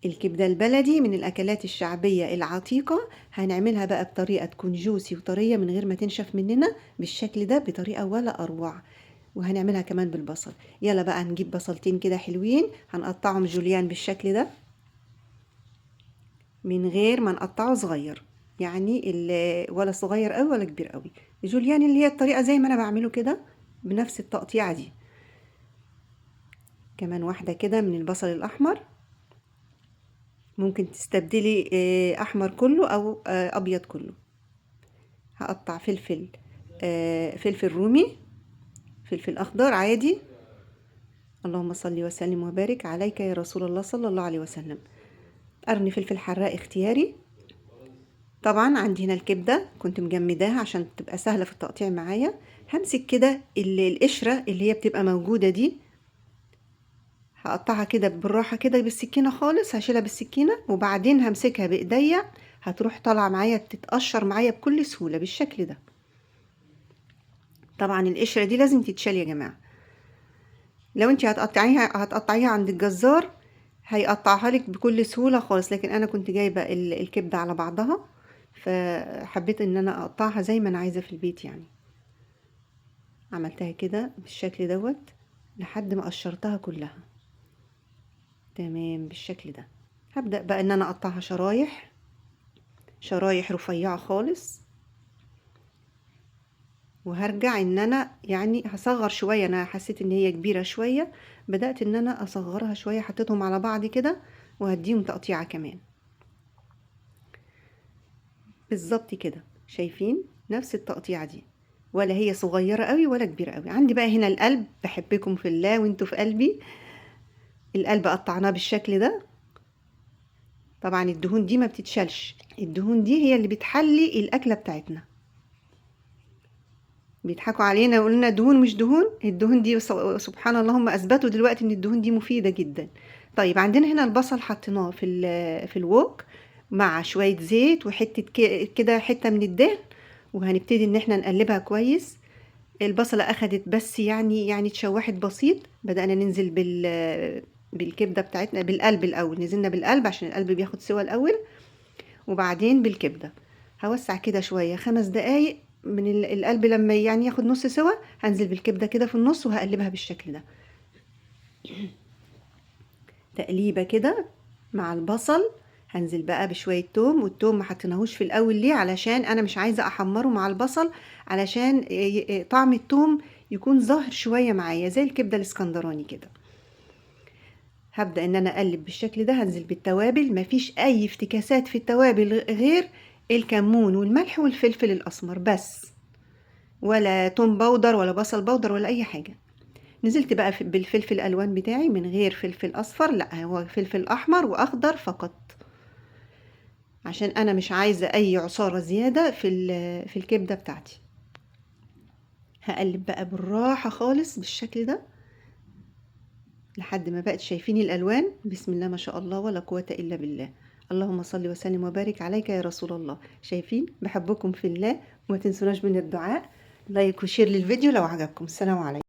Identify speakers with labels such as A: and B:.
A: الكبدة البلدي من الأكلات الشعبية العتيقة، هنعملها بقى بطريقة تكون جوسي وطرية من غير ما تنشف مننا بالشكل ده، بطريقة ولا أروع. وهنعملها كمان بالبصل. يلا بقى نجيب بصلتين كده حلوين، هنقطعهم جوليان بالشكل ده من غير ما نقطعه صغير، يعني ولا صغير قوي ولا كبير قوي، جوليان اللي هي الطريقة زي ما أنا بعمله كده بنفس التقطيعة دي. كمان واحدة كده من البصل الأحمر، ممكن تستبدلي احمر كله او ابيض كله. هقطع فلفل رومي، فلفل اخضر عادي. اللهم صل وسلم وبارك عليك يا رسول الله صلى الله عليه وسلم. قرن فلفل حراق اختياري. طبعا عندي هنا الكبده كنت مجمداها عشان تبقى سهله في التقطيع معايا. همسك كده القشره اللي هي بتبقى موجوده دي، هقطعها كده بالراحه كده بالسكينه خالص، هشيلها بالسكينه وبعدين همسكها بايديا، هتروح طالعه معايا تتقشر معايا بكل سهوله بالشكل ده. طبعا القشره دي لازم تتشال يا جماعه. لو انت هتقطعيها عند الجزار هيقطعها لك بكل سهوله خالص، لكن انا كنت جايبه الكبده على بعضها، فحبيت ان انا اقطعها زي ما انا عايزه في البيت يعني. عملتها كده بالشكل دوت لحد ما قشرتها كلها تمام بالشكل ده. هبدأ بقى ان انا اقطعها شرايح رفيعة خالص، وهرجع ان انا يعني هصغر شوية. انا حسيت ان هي كبيرة شوية، بدأت ان انا اصغرها شوية، حطيتهم على بعض كده وهديهم تقطيعة كمان بالظبط كده. شايفين نفس التقطيعة دي، ولا هي صغيرة قوي ولا كبيرة قوي. عندي بقى هنا القلب، بحبكم في الله وانتوا في قلبي. القلب قطعناه بالشكل ده. طبعا الدهون دي ما بتتشالش، الدهون دي هي اللي بتحلي الاكله بتاعتنا. بيضحكوا علينا ويقولوا لنا دهون مش دهون، الدهون دي سبحان الله هم اثبتوا دلوقتي ان الدهون دي مفيده جدا. طيب عندنا هنا البصل حطيناه في الوok مع شويه زيت وحته كده حته من الدهن، وهنبتدي ان احنا نقلبها كويس. البصله اخدت بس يعني اتشوحت بسيط. بدأنا ننزل بالكبده بتاعتنا، بالقلب الاول، نزلنا بالقلب عشان القلب بياخد سوا الاول، وبعدين بالكبده. هوسع كده شويه 5 دقايق من القلب، لما يعني ياخد نص سوا هنزل بالكبده كده في النص وهقلبها بالشكل ده تقليبه كده مع البصل. هنزل بقى بشويه توم، والتوم ما حطيناهوش في الاول ليه؟ علشان انا مش عايزه احمره مع البصل، علشان طعم التوم يكون ظاهر شويه معايا زي الكبده الاسكندراني كده. هبدأ ان انا اقلب بالشكل ده. هنزل بالتوابل، مفيش اي افتكاسات في التوابل غير الكمون والملح والفلفل الاسمر بس، ولا توم باودر ولا بصل باودر ولا اي حاجة. نزلت بقى بالفلفل الالوان بتاعي من غير فلفل اصفر، لا هو فلفل احمر واخضر فقط، عشان انا مش عايزة اي عصارة زيادة في الكبدة بتاعتي. هقلب بقى بالراحة خالص بالشكل ده لحد ما بقت شايفين الالوان. بسم الله ما شاء الله ولا قوة الا بالله. اللهم صل وسلم وبارك عليك يا رسول الله. شايفين؟ بحبكم في الله، وما تنسوناش من الدعاء. لايك وشير للفيديو لو عجبكم. السلام عليكم.